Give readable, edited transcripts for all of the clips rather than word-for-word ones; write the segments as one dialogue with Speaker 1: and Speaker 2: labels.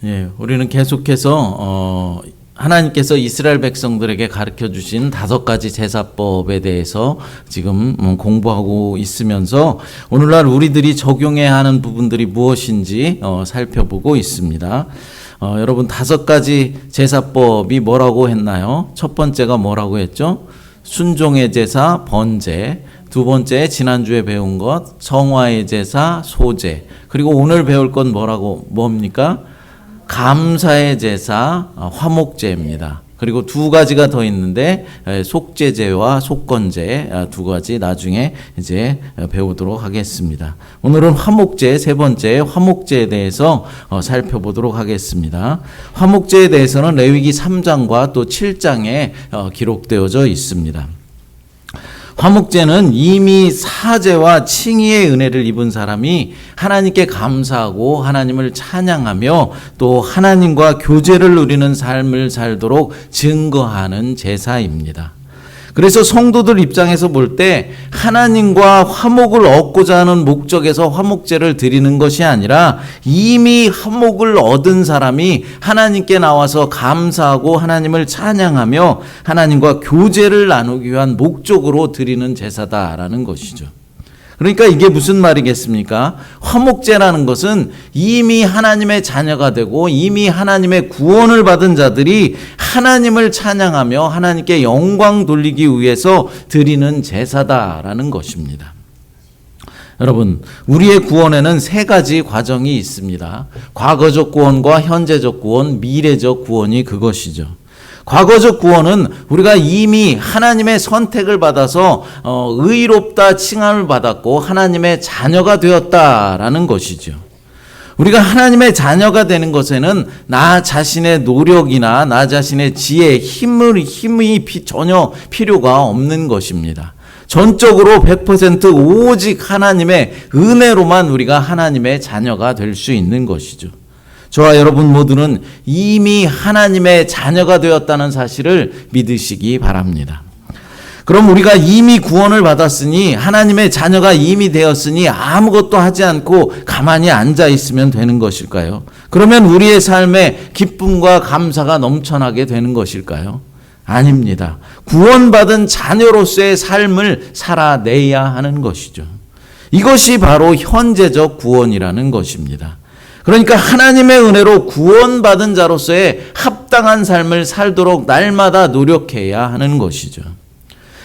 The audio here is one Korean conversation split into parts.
Speaker 1: 예, 우리는 계속해서 하나님께서 이스라엘 백성들에게 가르쳐 주신 5가지 제사법에 대해서 지금 공부하고 있으면서 오늘날 우리들이 적용해야 하는 부분들이 무엇인지 살펴보고 있습니다. 여러분 5가지 제사법이 뭐라고 했나요? 첫 번째가 뭐라고 했죠? 순종의 제사, 번제. 두 번째 지난주에 배운 것, 성화의 제사, 소제. 그리고 오늘 배울 건 뭡니까? 감사의 제사, 화목제입니다. 그리고 2가지가 더 있는데 속죄제와 속건제 2가지 나중에 이제 배우도록 하겠습니다. 오늘은 화목제, 세 번째 화목제에 대해서 살펴보도록 하겠습니다. 화목제에 대해서는 레위기 3장과 또 7장에 기록되어져 있습니다. 화목제는 이미 사죄와 칭의의 은혜를 입은 사람이 하나님께 감사하고 하나님을 찬양하며 또 하나님과 교제를 누리는 삶을 살도록 증거하는 제사입니다. 그래서 성도들 입장에서 볼 때 하나님과 화목을 얻고자 하는 목적에서 화목제를 드리는 것이 아니라 이미 화목을 얻은 사람이 하나님께 나와서 감사하고 하나님을 찬양하며 하나님과 교제를 나누기 위한 목적으로 드리는 제사다라는 것이죠. 그러니까 이게 무슨 말이겠습니까? 화목제라는 것은 이미 하나님의 자녀가 되고 이미 하나님의 구원을 받은 자들이 하나님을 찬양하며 하나님께 영광 돌리기 위해서 드리는 제사다라는 것입니다. 여러분, 우리의 구원에는 3가지 과정이 있습니다. 과거적 구원과 현재적 구원, 미래적 구원이 그것이죠. 과거적 구원은 우리가 이미 하나님의 선택을 받아서 의롭다 칭함을 받았고 하나님의 자녀가 되었다라는 것이죠. 우리가 하나님의 자녀가 되는 것에는 나 자신의 노력이나 나 자신의 지혜, 힘이 전혀 필요가 없는 것입니다. 전적으로 100% 오직 하나님의 은혜로만 우리가 하나님의 자녀가 될 수 있는 것이죠. 저와 여러분 모두는 이미 하나님의 자녀가 되었다는 사실을 믿으시기 바랍니다. 그럼 우리가 이미 구원을 받았으니 하나님의 자녀가 이미 되었으니 아무것도 하지 않고 가만히 앉아 있으면 되는 것일까요? 그러면 우리의 삶에 기쁨과 감사가 넘쳐나게 되는 것일까요? 아닙니다. 구원받은 자녀로서의 삶을 살아내야 하는 것이죠. 이것이 바로 현재적 구원이라는 것입니다. 그러니까 하나님의 은혜로 구원받은 자로서의 합당한 삶을 살도록 날마다 노력해야 하는 것이죠.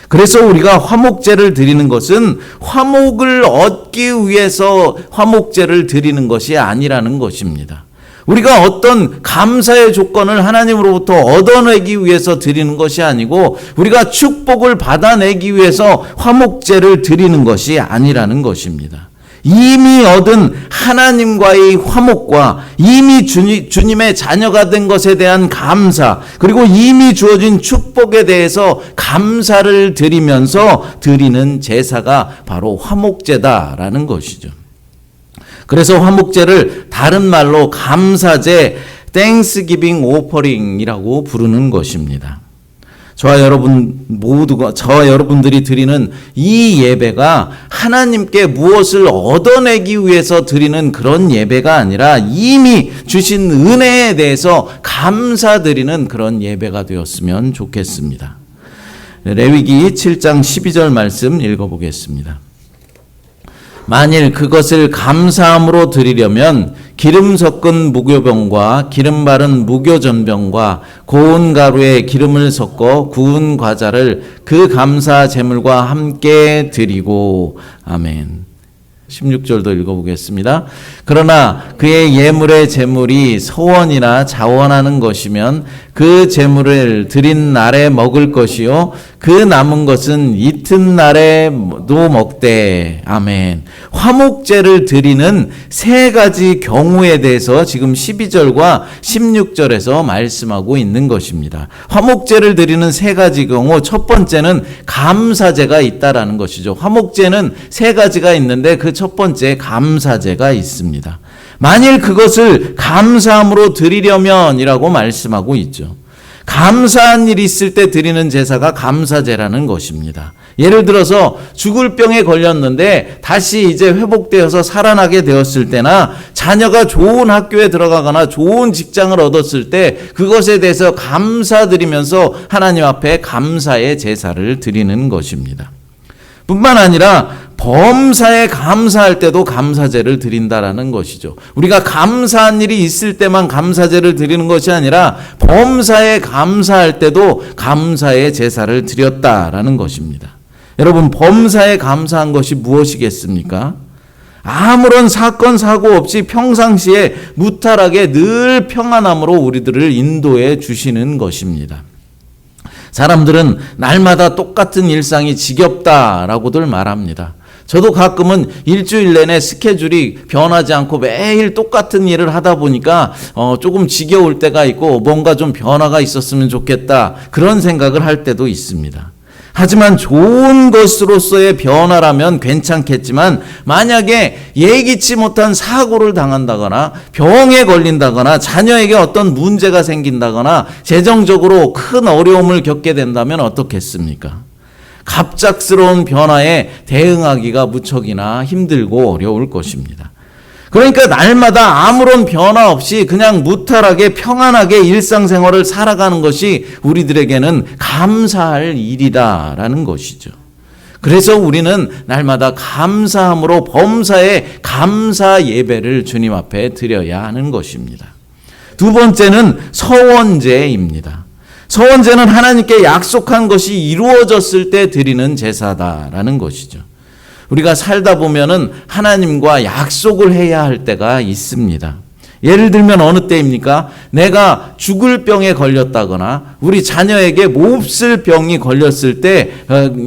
Speaker 1: 그래서 우리가 화목제를 드리는 것은 화목을 얻기 위해서 화목제를 드리는 것이 아니라는 것입니다. 우리가 어떤 감사의 조건을 하나님으로부터 얻어내기 위해서 드리는 것이 아니고 우리가 축복을 받아내기 위해서 화목제를 드리는 것이 아니라는 것입니다. 이미 얻은 하나님과의 화목과 이미 주님의 자녀가 된 것에 대한 감사, 그리고 이미 주어진 축복에 대해서 감사를 드리면서 드리는 제사가 바로 화목제다라는 것이죠. 그래서 화목제를 다른 말로 감사제, Thanksgiving Offering이라고 부르는 것입니다. 저와 여러분들이 드리는 이 예배가 하나님께 무엇을 얻어내기 위해서 드리는 그런 예배가 아니라 이미 주신 은혜에 대해서 감사드리는 그런 예배가 되었으면 좋겠습니다. 레위기 7장 12절 말씀 읽어보겠습니다. 만일 그것을 감사함으로 드리려면 기름 섞은 무교병과 기름 바른 무교전병과 고운 가루에 기름을 섞어 구운 과자를 그 감사 제물과 함께 드리고. 아멘. 16절도 읽어보겠습니다. 그러나 그의 예물의 제물이 서원이나 자원하는 것이면 그 제물을 드린 날에 먹을 것이요 그 남은 것은 이튿날에도 먹되. 아멘. 화목제를 드리는 3가지 경우에 대해서 지금 12절과 16절에서 말씀하고 있는 것입니다. 화목제를 드리는 3가지 경우, 첫 번째는 감사제가 있다라는 것이죠. 화목제는 3가지가 있는데 그 첫 번째 감사제가 있습니다. 만일 그것을 감사함으로 드리려면이라고 말씀하고 있죠. 감사한 일이 있을 때 드리는 제사가 감사제라는 것입니다. 예를 들어서 죽을 병에 걸렸는데 다시 이제 회복되어서 살아나게 되었을 때나 자녀가 좋은 학교에 들어가거나 좋은 직장을 얻었을 때 그것에 대해서 감사드리면서 하나님 앞에 감사의 제사를 드리는 것입니다. 뿐만 아니라 범사에 감사할 때도 감사제를 드린다라는 것이죠. 우리가 감사한 일이 있을 때만 감사제를 드리는 것이 아니라 범사에 감사할 때도 감사의 제사를 드렸다라는 것입니다. 여러분, 범사에 감사한 것이 무엇이겠습니까? 아무런 사건 사고 없이 평상시에 무탈하게 늘 평안함으로 우리들을 인도해 주시는 것입니다. 사람들은 날마다 똑같은 일상이 지겹다라고들 말합니다. 저도 가끔은 일주일 내내 스케줄이 변하지 않고 매일 똑같은 일을 하다 보니까 조금 지겨울 때가 있고 뭔가 좀 변화가 있었으면 좋겠다, 그런 생각을 할 때도 있습니다. 하지만 좋은 것으로서의 변화라면 괜찮겠지만 만약에 예기치 못한 사고를 당한다거나 병에 걸린다거나 자녀에게 어떤 문제가 생긴다거나 재정적으로 큰 어려움을 겪게 된다면 어떻겠습니까? 갑작스러운 변화에 대응하기가 무척이나 힘들고 어려울 것입니다. 그러니까 날마다 아무런 변화 없이 그냥 무탈하게 평안하게 일상생활을 살아가는 것이 우리들에게는 감사할 일이다라는 것이죠. 그래서 우리는 날마다 감사함으로 범사에 감사 예배를 주님 앞에 드려야 하는 것입니다. 두 번째는 서원제입니다. 서원제는 하나님께 약속한 것이 이루어졌을 때 드리는 제사다라는 것이죠. 우리가 살다 보면은 하나님과 약속을 해야 할 때가 있습니다. 예를 들면 어느 때입니까? 내가 죽을 병에 걸렸다거나 우리 자녀에게 몹쓸 병이 걸렸을 때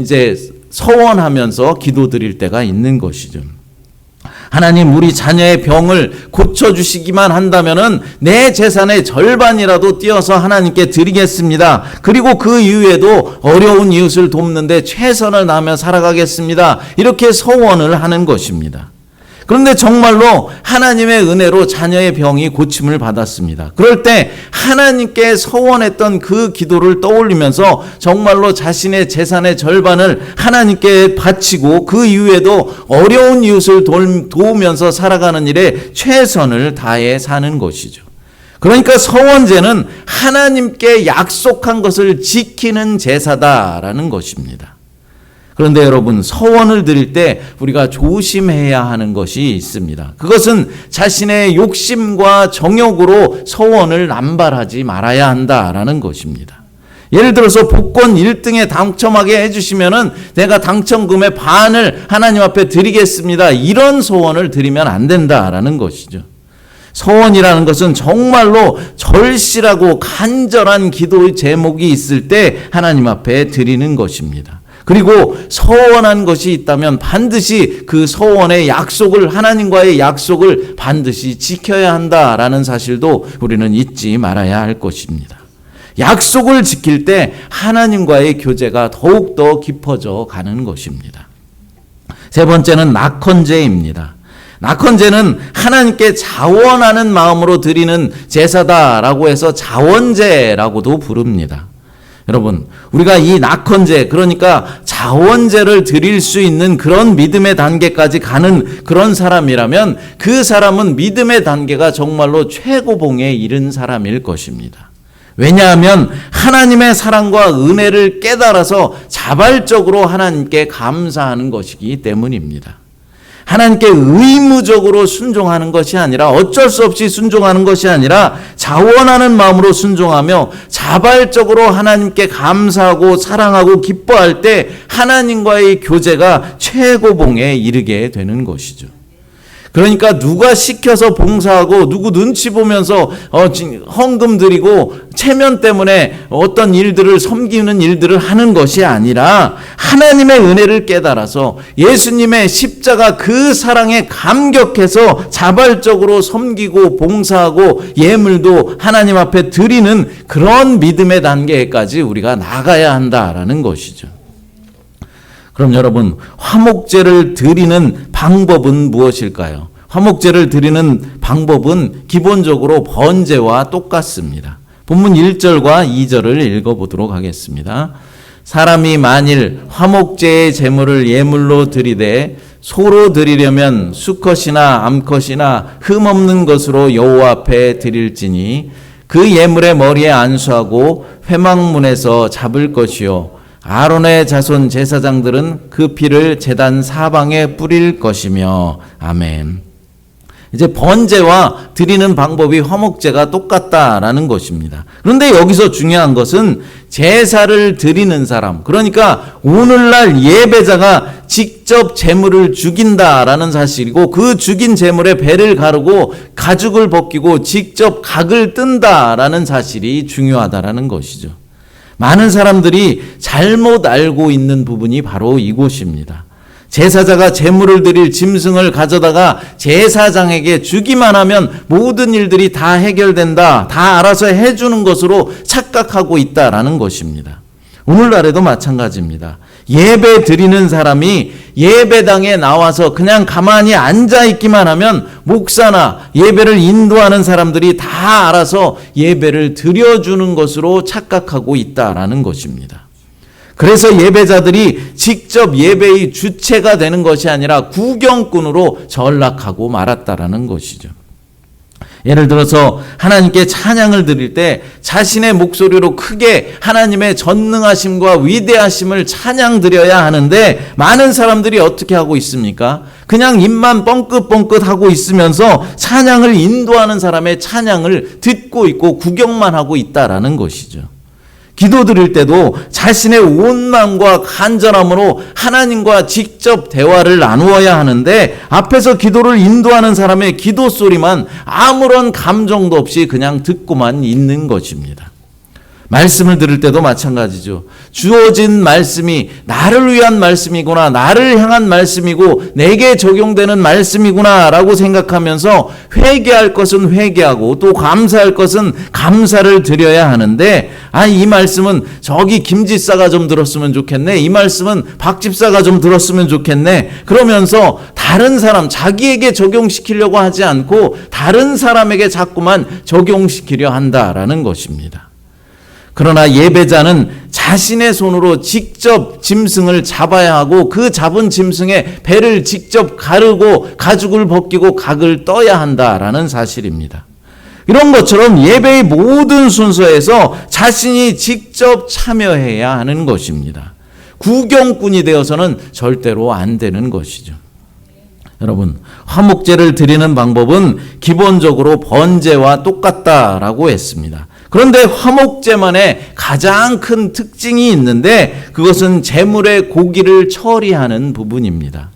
Speaker 1: 이제 서원하면서 기도드릴 때가 있는 것이죠. 하나님, 우리 자녀의 병을 고쳐주시기만 한다면은 내 재산의 절반이라도 띄어서 하나님께 드리겠습니다. 그리고 그 이후에도 어려운 이웃을 돕는데 최선을 다하며 살아가겠습니다. 이렇게 서원을 하는 것입니다. 그런데 정말로 하나님의 은혜로 자녀의 병이 고침을 받았습니다. 그럴 때 하나님께 서원했던 그 기도를 떠올리면서 정말로 자신의 재산의 절반을 하나님께 바치고 그 이후에도 어려운 이웃을 도우면서 살아가는 일에 최선을 다해 사는 것이죠. 그러니까 서원제는 하나님께 약속한 것을 지키는 제사다라는 것입니다. 그런데 여러분, 서원을 드릴 때 우리가 조심해야 하는 것이 있습니다. 그것은 자신의 욕심과 정욕으로 서원을 남발하지 말아야 한다라는 것입니다. 예를 들어서 복권 1등에 당첨하게 해주시면은 내가 당첨금의 반을 하나님 앞에 드리겠습니다, 이런 서원을 드리면 안 된다라는 것이죠. 서원이라는 것은 정말로 절실하고 간절한 기도의 제목이 있을 때 하나님 앞에 드리는 것입니다. 그리고 서원한 것이 있다면 반드시 그 서원의 약속을, 하나님과의 약속을 반드시 지켜야 한다라는 사실도 우리는 잊지 말아야 할 것입니다. 약속을 지킬 때 하나님과의 교제가 더욱더 깊어져 가는 것입니다. 세 번째는 낙헌제입니다. 낙헌제는 하나님께 자원하는 마음으로 드리는 제사다라고 해서 자원제라고도 부릅니다. 여러분, 우리가 이 낙헌제, 그러니까 자원제를 드릴 수 있는 그런 믿음의 단계까지 가는 그런 사람이라면 그 사람은 믿음의 단계가 정말로 최고봉에 이른 사람일 것입니다. 왜냐하면 하나님의 사랑과 은혜를 깨달아서 자발적으로 하나님께 감사하는 것이기 때문입니다. 하나님께 의무적으로 순종하는 것이 아니라, 어쩔 수 없이 순종하는 것이 아니라 자원하는 마음으로 순종하며 자발적으로 하나님께 감사하고 사랑하고 기뻐할 때 하나님과의 교제가 최고봉에 이르게 되는 것이죠. 그러니까 누가 시켜서 봉사하고 누구 눈치 보면서 헌금 드리고 체면 때문에 어떤 일들을 섬기는 일들을 하는 것이 아니라 하나님의 은혜를 깨달아서 예수님의 십자가 그 사랑에 감격해서 자발적으로 섬기고 봉사하고 예물도 하나님 앞에 드리는 그런 믿음의 단계까지 우리가 나가야 한다라는 것이죠. 그럼 여러분, 화목제를 드리는 방법은 무엇일까요? 화목제를 드리는 방법은 기본적으로 번제와 똑같습니다. 본문 1절과 2절을 읽어보도록 하겠습니다. 사람이 만일 화목제의 제물을 예물로 드리되 소로 드리려면 수컷이나 암컷이나 흠없는 것으로 여호와 앞에 드릴지니 그 예물의 머리에 안수하고 회막문에서 잡을 것이요 아론의 자손 제사장들은 그 피를 제단 사방에 뿌릴 것이며. 아멘. 이제 번제와 드리는 방법이 화목제가 똑같다라는 것입니다. 그런데 여기서 중요한 것은 제사를 드리는 사람, 그러니까 오늘날 예배자가 직접 제물을 죽인다라는 사실이고, 그 죽인 제물에 배를 가르고 가죽을 벗기고 직접 각을 뜬다라는 사실이 중요하다라는 것이죠. 많은 사람들이 잘못 알고 있는 부분이 바로 이곳입니다. 제사자가 제물을 드릴 짐승을 가져다가 제사장에게 주기만 하면 모든 일들이 다 해결된다, 다 알아서 해주는 것으로 착각하고 있다라는 것입니다. 오늘날에도 마찬가지입니다. 예배 드리는 사람이 예배당에 나와서 그냥 가만히 앉아있기만 하면 목사나 예배를 인도하는 사람들이 다 알아서 예배를 드려주는 것으로 착각하고 있다라는 것입니다. 그래서 예배자들이 직접 예배의 주체가 되는 것이 아니라 구경꾼으로 전락하고 말았다라는 것이죠. 예를 들어서 하나님께 찬양을 드릴 때 자신의 목소리로 크게 하나님의 전능하심과 위대하심을 찬양 드려야 하는데, 많은 사람들이 어떻게 하고 있습니까? 그냥 입만 뻥긋뻥긋 하고 있으면서 찬양을 인도하는 사람의 찬양을 듣고 있고 구경만 하고 있다라는 것이죠. 기도 드릴 때도 자신의 온 마음과 간절함으로 하나님과 직접 대화를 나누어야 하는데, 앞에서 기도를 인도하는 사람의 기도 소리만 아무런 감정도 없이 그냥 듣고만 있는 것입니다. 말씀을 들을 때도 마찬가지죠. 주어진 말씀이 나를 위한 말씀이구나, 나를 향한 말씀이고 내게 적용되는 말씀이구나 라고 생각하면서 회개할 것은 회개하고 또 감사할 것은 감사를 드려야 하는데, 이 말씀은 저기 김지사가 좀 들었으면 좋겠네, 이 말씀은 박집사가 좀 들었으면 좋겠네, 그러면서 다른 사람, 자기에게 적용시키려고 하지 않고 다른 사람에게 자꾸만 적용시키려 한다라는 것입니다. 그러나 예배자는 자신의 손으로 직접 짐승을 잡아야 하고 그 잡은 짐승의 배를 직접 가르고 가죽을 벗기고 각을 떠야 한다라는 사실입니다. 이런 것처럼 예배의 모든 순서에서 자신이 직접 참여해야 하는 것입니다. 구경꾼이 되어서는 절대로 안 되는 것이죠. 여러분, 화목제를 드리는 방법은 기본적으로 번제와 똑같다라고 했습니다. 그런데 화목제만의 가장 큰 특징이 있는데, 그것은 제물의 고기를 처리하는 부분입니다.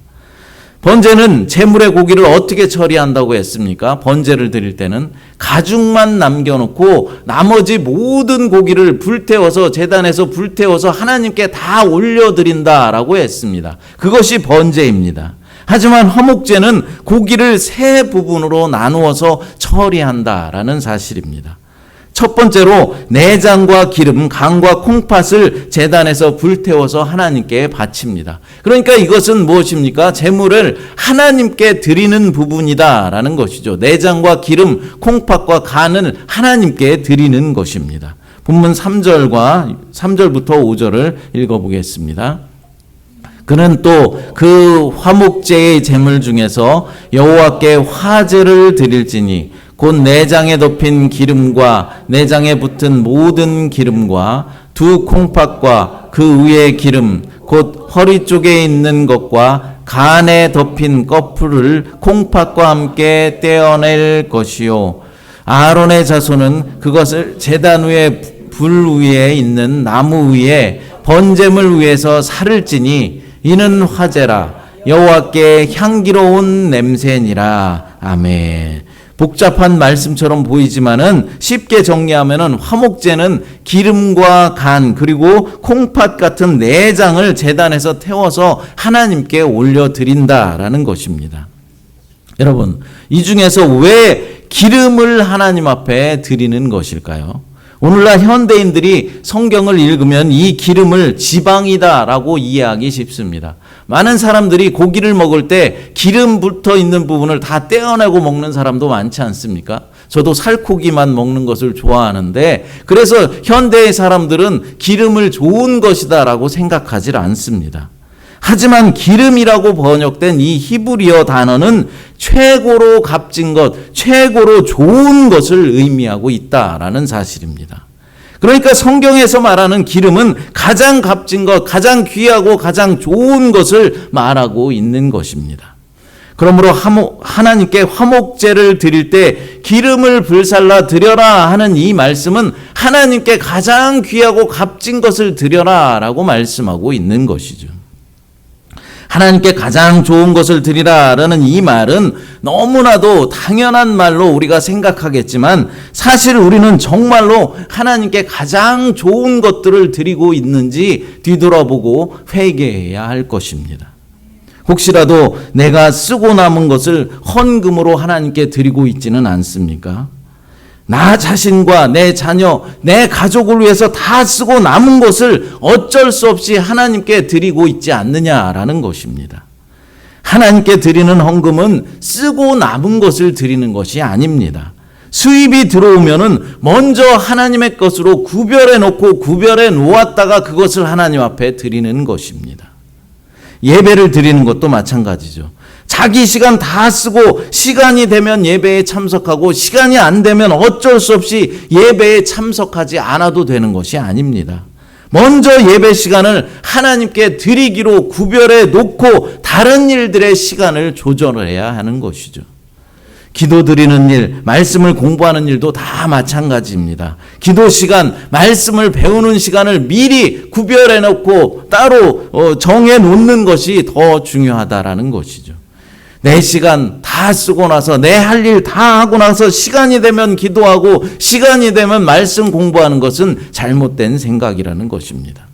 Speaker 1: 번제는 제물의 고기를 어떻게 처리한다고 했습니까? 번제를 드릴 때는 가죽만 남겨놓고 나머지 모든 고기를 불태워서, 제단에서 불태워서 하나님께 다 올려드린다라고 했습니다. 그것이 번제입니다. 하지만 화목제는 고기를 세 부분으로 나누어서 처리한다라는 사실입니다. 첫 번째로 내장과 기름, 간과 콩팥을 제단에서 불태워서 하나님께 바칩니다. 그러니까 이것은 무엇입니까? 제물을 하나님께 드리는 부분이다라는 것이죠. 내장과 기름, 콩팥과 간을 하나님께 드리는 것입니다. 본문 3절부터 5절을 읽어보겠습니다. 그는 또 그 화목제의 제물 중에서 여호와께 화제를 드릴지니 곧 내장에 덮인 기름과 내장에 붙은 모든 기름과 두 콩팥과 그 위의 기름 곧 허리 쪽에 있는 것과 간에 덮인 꺼풀을 콩팥과 함께 떼어낼 것이요 아론의 자손은 그것을 제단 위에 불 위에 있는 나무 위에 번제물 위에서 살을 찌니 이는 화제라 여호와께 향기로운 냄새니라. 아멘. 복잡한 말씀처럼 보이지만은 쉽게 정리하면은 화목제는 기름과 간 그리고 콩팥 같은 내장을 제단에서 태워서 하나님께 올려드린다라는 것입니다. 여러분, 이 중에서 왜 기름을 하나님 앞에 드리는 것일까요? 오늘날 현대인들이 성경을 읽으면 이 기름을 지방이다라고 이해하기 쉽습니다. 많은 사람들이 고기를 먹을 때 기름 붙어 있는 부분을 다 떼어내고 먹는 사람도 많지 않습니까? 저도 살코기만 먹는 것을 좋아하는데, 그래서 현대의 사람들은 기름을 좋은 것이다라고 생각하지 않습니다. 하지만 기름이라고 번역된 이 히브리어 단어는 최고로 값진 것, 최고로 좋은 것을 의미하고 있다라는 사실입니다. 그러니까 성경에서 말하는 기름은 가장 값진 것, 가장 귀하고 가장 좋은 것을 말하고 있는 것입니다. 그러므로 하나님께 화목제를 드릴 때 기름을 불살라 드려라 하는 이 말씀은 하나님께 가장 귀하고 값진 것을 드려라 라고 말씀하고 있는 것이죠. 하나님께 가장 좋은 것을 드리라라는 이 말은 너무나도 당연한 말로 우리가 생각하겠지만, 사실 우리는 정말로 하나님께 가장 좋은 것들을 드리고 있는지 뒤돌아보고 회개해야 할 것입니다. 혹시라도 내가 쓰고 남은 것을 헌금으로 하나님께 드리고 있지는 않습니까? 나 자신과 내 자녀, 내 가족을 위해서 다 쓰고 남은 것을 어쩔 수 없이 하나님께 드리고 있지 않느냐라는 것입니다. 하나님께 드리는 헌금은 쓰고 남은 것을 드리는 것이 아닙니다. 수입이 들어오면은 먼저 하나님의 것으로 구별해 놓고 구별해 놓았다가 그것을 하나님 앞에 드리는 것입니다. 예배를 드리는 것도 마찬가지죠. 자기 시간 다 쓰고 시간이 되면 예배에 참석하고 시간이 안 되면 어쩔 수 없이 예배에 참석하지 않아도 되는 것이 아닙니다. 먼저 예배 시간을 하나님께 드리기로 구별해 놓고 다른 일들의 시간을 조절해야 하는 것이죠. 기도 드리는 일, 말씀을 공부하는 일도 다 마찬가지입니다. 기도 시간, 말씀을 배우는 시간을 미리 구별해 놓고 따로 정해 놓는 것이 더 중요하다라는 것이죠. 내 시간 다 쓰고 나서 내 할 일 다 하고 나서 시간이 되면 기도하고 시간이 되면 말씀 공부하는 것은 잘못된 생각이라는 것입니다.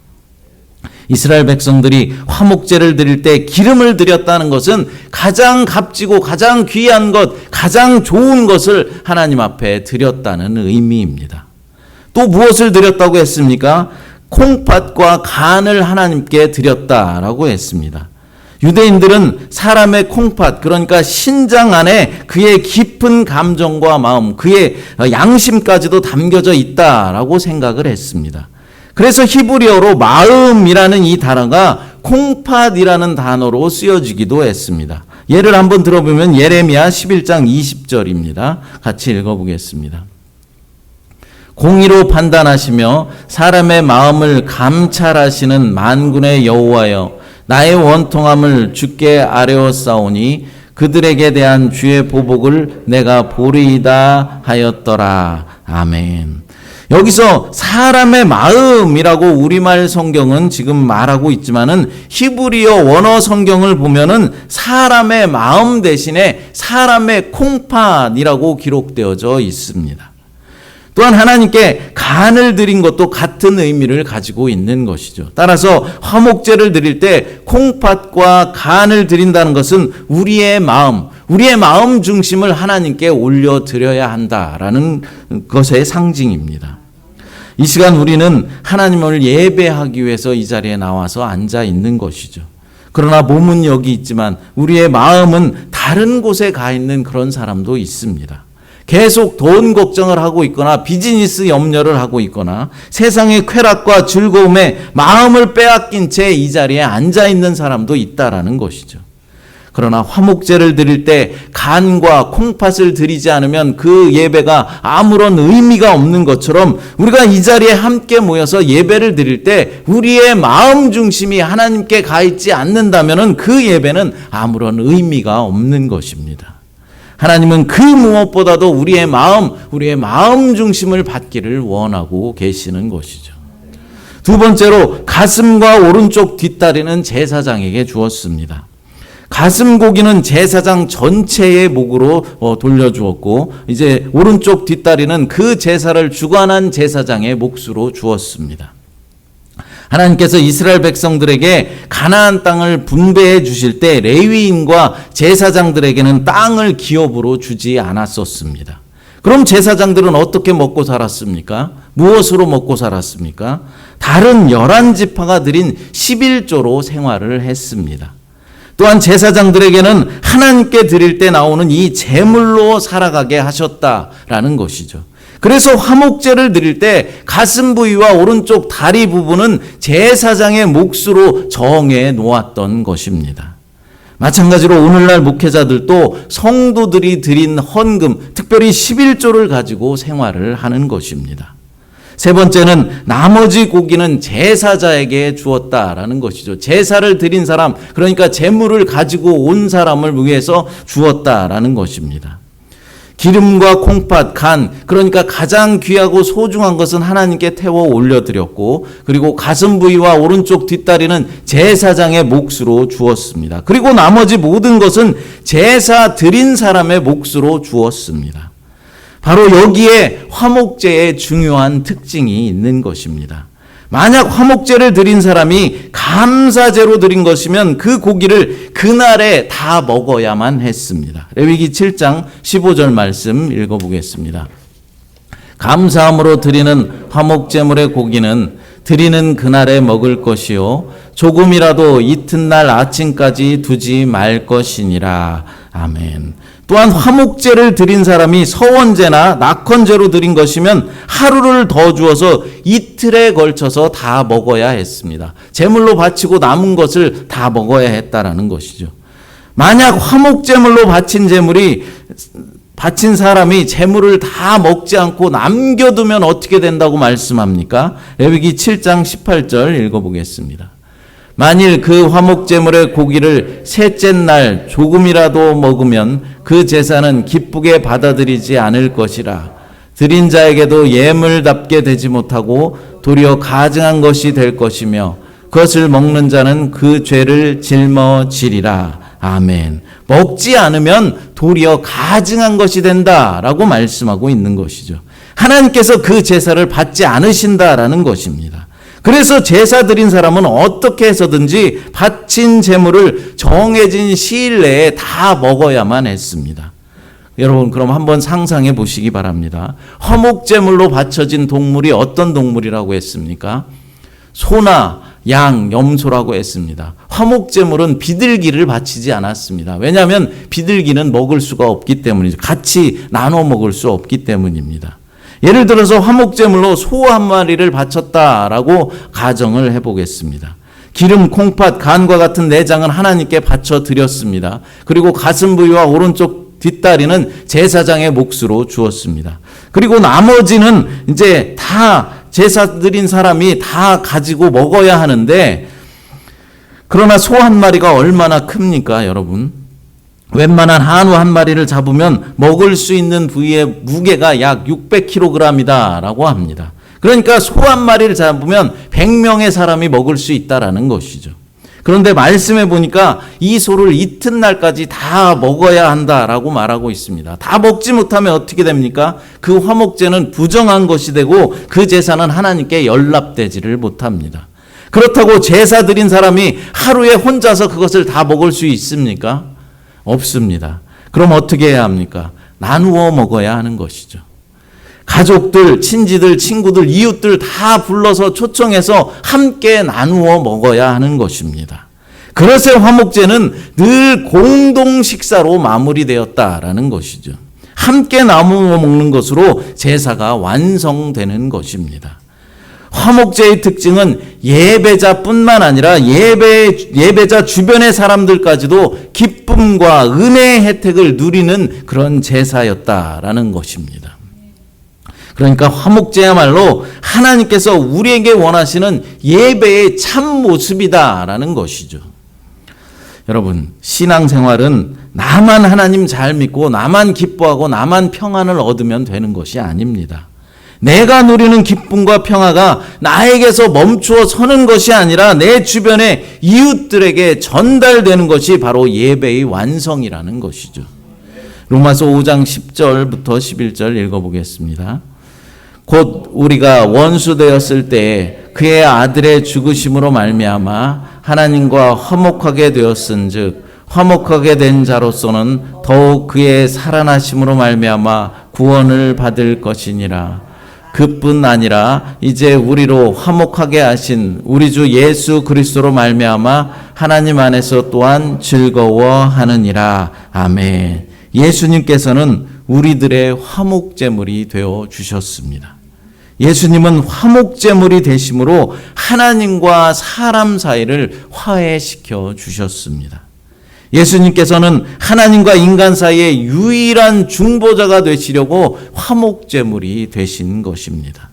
Speaker 1: 이스라엘 백성들이 화목제를 드릴 때 기름을 드렸다는 것은 가장 값지고 가장 귀한 것, 가장 좋은 것을 하나님 앞에 드렸다는 의미입니다. 또 무엇을 드렸다고 했습니까? 콩팥과 간을 하나님께 드렸다라고 했습니다. 유대인들은 사람의 콩팥, 그러니까 신장 안에 그의 깊은 감정과 마음, 그의 양심까지도 담겨져 있다라고 생각을 했습니다. 그래서 히브리어로 마음이라는 이 단어가 콩팥이라는 단어로 쓰여지기도 했습니다. 예를 한번 들어보면 예레미야 11장 20절입니다. 같이 읽어보겠습니다. 공의로 판단하시며 사람의 마음을 감찰하시는 만군의 여호와여, 나의 원통함을 주께 아뢰었사오니 그들에게 대한 주의 보복을 내가 보리이다 하였더라. 아멘. 여기서 사람의 마음이라고 우리말 성경은 지금 말하고 있지만은 히브리어 원어 성경을 보면은 사람의 마음 대신에 사람의 콩팥이라고 기록되어져 있습니다. 또한 하나님께 간을 드린 것도 같은 의미를 가지고 있는 것이죠. 따라서 화목제를 드릴 때 콩팥과 간을 드린다는 것은 우리의 마음 중심을 하나님께 올려드려야 한다라는 것의 상징입니다. 이 시간 우리는 하나님을 예배하기 위해서 이 자리에 나와서 앉아 있는 것이죠. 그러나 몸은 여기 있지만 우리의 마음은 다른 곳에 가 있는 그런 사람도 있습니다. 계속 돈 걱정을 하고 있거나 비즈니스 염려를 하고 있거나 세상의 쾌락과 즐거움에 마음을 빼앗긴 채 이 자리에 앉아 있는 사람도 있다라는 것이죠. 그러나 화목제를 드릴 때 간과 콩팥을 드리지 않으면 그 예배가 아무런 의미가 없는 것처럼 우리가 이 자리에 함께 모여서 예배를 드릴 때 우리의 마음 중심이 하나님께 가 있지 않는다면 그 예배는 아무런 의미가 없는 것입니다. 하나님은 그 무엇보다도 우리의 마음 중심을 받기를 원하고 계시는 것이죠. 두 번째로 가슴과 오른쪽 뒷다리는 제사장에게 주었습니다. 가슴 고기는 제사장 전체의 목으로 돌려주었고 이제 오른쪽 뒷다리는 그 제사를 주관한 제사장의 몫으로 주었습니다. 하나님께서 이스라엘 백성들에게 가나안 땅을 분배해 주실 때 레위인과 제사장들에게는 땅을 기업으로 주지 않았었습니다. 그럼 제사장들은 어떻게 먹고 살았습니까? 무엇으로 먹고 살았습니까? 다른 11지파가 드린 11조로 생활을 했습니다. 또한 제사장들에게는 하나님께 드릴 때 나오는 이 제물로 살아가게 하셨다라는 것이죠. 그래서 화목제를 드릴 때 가슴 부위와 오른쪽 다리 부분은 제사장의 몫으로 정해 놓았던 것입니다. 마찬가지로 오늘날 목회자들도 성도들이 드린 헌금, 특별히 11조를 가지고 생활을 하는 것입니다. 세 번째는 나머지 고기는 제사자에게 주었다라는 것이죠. 제사를 드린 사람, 그러니까 제물을 가지고 온 사람을 위해서 주었다라는 것입니다. 기름과 콩팥, 간, 그러니까 가장 귀하고 소중한 것은 하나님께 태워 올려드렸고, 그리고 가슴 부위와 오른쪽 뒷다리는 제사장의 몫으로 주었습니다. 그리고 나머지 모든 것은 제사 드린 사람의 몫으로 주었습니다. 바로 여기에 화목제의 중요한 특징이 있는 것입니다. 만약 화목제를 드린 사람이 감사제로 드린 것이면 그 고기를 그날에 다 먹어야만 했습니다. 레위기 7장 15절 말씀 읽어보겠습니다. 감사함으로 드리는 화목제물의 고기는 드리는 그날에 먹을 것이요 조금이라도 이튿날 아침까지 두지 말 것이니라. 아멘. 또한 화목제를 드린 사람이 서원제나 낙헌제로 드린 것이면 하루를 더 주어서 이틀에 걸쳐서 다 먹어야 했습니다. 제물로 바치고 남은 것을 다 먹어야 했다라는 것이죠. 만약 화목제물로 바친 사람이 제물을 다 먹지 않고 남겨두면 어떻게 된다고 말씀합니까? 레위기 7장 18절 읽어보겠습니다. 만일 그 화목제물의 고기를 셋째 날 조금이라도 먹으면 그 제사는 기쁘게 받아들이지 않을 것이라. 드린 자에게도 예물답게 되지 못하고 도리어 가증한 것이 될 것이며 그것을 먹는 자는 그 죄를 짊어지리라. 아멘. 먹지 않으면 도리어 가증한 것이 된다라고 말씀하고 있는 것이죠. 하나님께서 그 제사를 받지 않으신다라는 것입니다. 그래서 제사 드린 사람은 어떻게 해서든지 바친 제물을 정해진 시일 내에 다 먹어야만 했습니다. 여러분, 그럼 한번 상상해 보시기 바랍니다. 화목제물로 바쳐진 동물이 어떤 동물이라고 했습니까? 소나 양, 염소라고 했습니다. 화목제물은 비둘기를 바치지 않았습니다. 왜냐하면 비둘기는 먹을 수가 없기 때문이죠. 같이 나눠 먹을 수 없기 때문입니다. 예를 들어서 화목제물로 소 한 마리를 바쳤다라고 가정을 해보겠습니다. 기름, 콩팥, 간과 같은 내장은 하나님께 바쳐 드렸습니다. 그리고 가슴 부위와 오른쪽 뒷다리는 제사장의 몫으로 주었습니다. 그리고 나머지는 이제 다 제사 드린 사람이 다 가지고 먹어야 하는데, 그러나 소 한 마리가 얼마나 큽니까, 여러분? 웬만한 한우 한 마리를 잡으면 먹을 수 있는 부위의 무게가 약 600kg이다 라고 합니다. 그러니까 소 한 마리를 잡으면 100명의 사람이 먹을 수 있다라는 것이죠. 그런데 말씀해 보니까 이 소를 이튿날까지 다 먹어야 한다라고 말하고 있습니다. 다 먹지 못하면 어떻게 됩니까? 그 화목제는 부정한 것이 되고 그 제사는 하나님께 연락되지를 못합니다. 그렇다고 제사 드린 사람이 하루에 혼자서 그것을 다 먹을 수 있습니까? 없습니다. 그럼 어떻게 해야 합니까? 나누어 먹어야 하는 것이죠. 가족들, 친지들, 친구들, 이웃들 다 불러서 초청해서 함께 나누어 먹어야 하는 것입니다. 그릇의 화목제는 늘 공동 식사로 마무리되었다라는 것이죠. 함께 나누어 먹는 것으로 제사가 완성되는 것입니다. 화목제의 특징은 예배자뿐만 아니라 예배자 주변의 사람들까지도 기쁨과 은혜의 혜택을 누리는 그런 제사였다라는 것입니다. 그러니까 화목제야말로 하나님께서 우리에게 원하시는 예배의 참 모습이다라는 것이죠. 여러분, 신앙생활은 나만 하나님 잘 믿고 나만 기뻐하고 나만 평안을 얻으면 되는 것이 아닙니다. 내가 누리는 기쁨과 평화가 나에게서 멈추어 서는 것이 아니라 내 주변의 이웃들에게 전달되는 것이 바로 예배의 완성이라는 것이죠. 로마서 5장 10절부터 11절 읽어보겠습니다. 곧 우리가 원수 되었을 때에 그의 아들의 죽으심으로 말미암아 하나님과 화목하게 되었은즉 화목하게 된 자로서는 더욱 그의 살아나심으로 말미암아 구원을 받을 것이니라. 그뿐 아니라 이제 우리로 화목하게 하신 우리 주 예수 그리스도로 말미암아 하나님 안에서 또한 즐거워하느니라. 아멘. 예수님께서는 우리들의 화목제물이 되어 주셨습니다. 예수님은 화목제물이 되심으로 하나님과 사람 사이를 화해시켜 주셨습니다. 예수님께서는 하나님과 인간 사이의 유일한 중보자가 되시려고 화목제물이 되신 것입니다.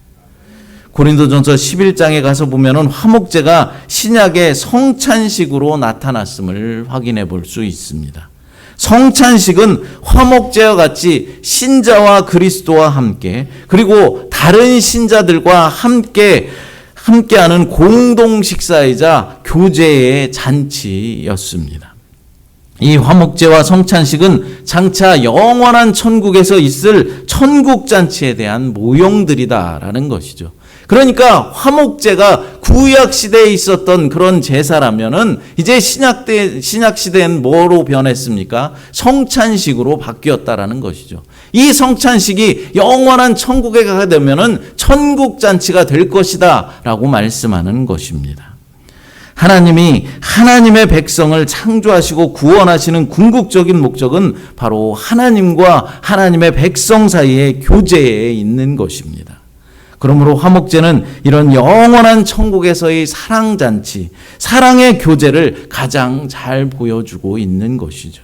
Speaker 1: 고린도전서 11장에 가서 보면은 화목제가 신약의 성찬식으로 나타났음을 확인해 볼 수 있습니다. 성찬식은 화목제와 같이 신자와 그리스도와 함께 그리고 다른 신자들과 함께하는 공동 식사이자 교제의 잔치였습니다. 이 화목제와 성찬식은 장차 영원한 천국에서 있을 천국잔치에 대한 모형들이다라는 것이죠. 그러니까 화목제가 구약 시대에 있었던 그런 제사라면은 이제 신약 시대엔 뭐로 변했습니까? 성찬식으로 바뀌었다라는 것이죠. 이 성찬식이 영원한 천국에 가게 되면은 천국잔치가 될 것이다라고 말씀하는 것입니다. 하나님이 하나님의 백성을 창조하시고 구원하시는 궁극적인 목적은 바로 하나님과 하나님의 백성 사이의 교제에 있는 것입니다. 그러므로 화목제는 이런 영원한 천국에서의 사랑잔치, 사랑의 교제를 가장 잘 보여주고 있는 것이죠.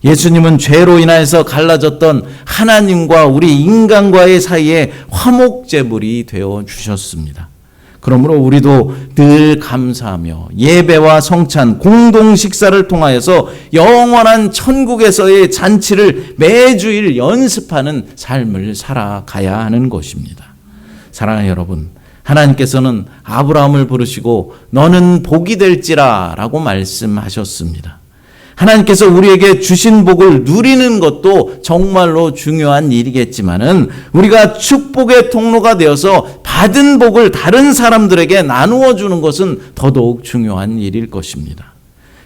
Speaker 1: 예수님은 죄로 인하여서 갈라졌던 하나님과 우리 인간과의 사이에 화목제물이 되어 주셨습니다. 그러므로 우리도 늘 감사하며 예배와 성찬, 공동 식사를 통하여서 영원한 천국에서의 잔치를 매주일 연습하는 삶을 살아가야 하는 것입니다. 사랑하는 여러분, 하나님께서는 아브라함을 부르시고 너는 복이 될지라 라고 말씀하셨습니다. 하나님께서 우리에게 주신 복을 누리는 것도 정말로 중요한 일이겠지만은 우리가 축복의 통로가 되어서 받은 복을 다른 사람들에게 나누어 주는 것은 더더욱 중요한 일일 것입니다.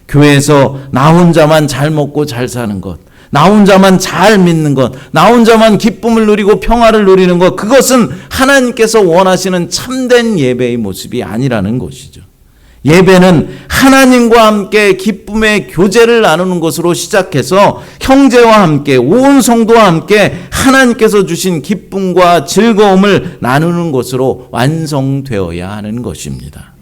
Speaker 1: 교회에서 나 혼자만 잘 먹고 잘 사는 것, 나 혼자만 잘 믿는 것, 나 혼자만 기쁨을 누리고 평화를 누리는 것, 그것은 하나님께서 원하시는 참된 예배의 모습이 아니라는 것이죠. 예배는 하나님과 함께 기쁨의 교제를 나누는 것으로 시작해서 형제와 함께 온 성도와 함께 하나님께서 주신 기쁨과 즐거움을 나누는 것으로 완성되어야 하는 것입니다.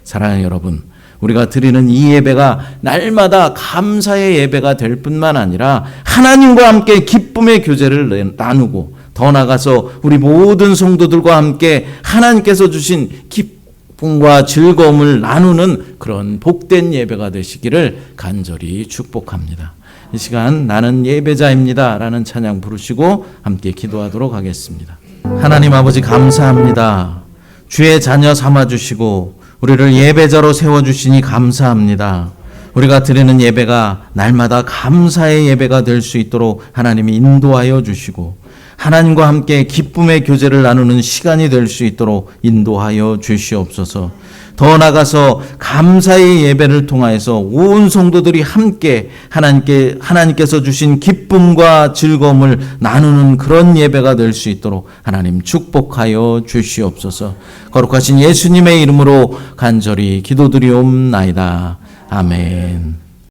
Speaker 1: 사랑하는 여러분, 우리가 드리는 이 예배가 날마다 감사의 예배가 될 뿐만 아니라 하나님과 함께 기쁨의 교제를 나누고 더 나아가서 우리 모든 성도들과 함께 하나님께서 주신 기쁨과 즐거움을 나누는 그런 복된 예배가 되시기를 간절히 축복합니다. 이 시간 나는 예배자입니다 라는 찬양 부르시고 함께 기도하도록 하겠습니다. 하나님 아버지 감사합니다. 주의 자녀 삼아주시고 우리를 예배자로 세워주시니 감사합니다. 우리가 드리는 예배가 날마다 감사의 예배가 될 수 있도록 하나님이 인도하여 주시고 하나님과 함께 기쁨의 교제를 나누는 시간이 될 수 있도록 인도하여 주시옵소서. 더 나아가서 감사의 예배를 통하여서 온 성도들이 함께 하나님께서 주신 기쁨과 즐거움을 나누는 그런 예배가 될 수 있도록 하나님 축복하여 주시옵소서. 거룩하신 예수님의 이름으로 간절히 기도드리옵나이다. 아멘.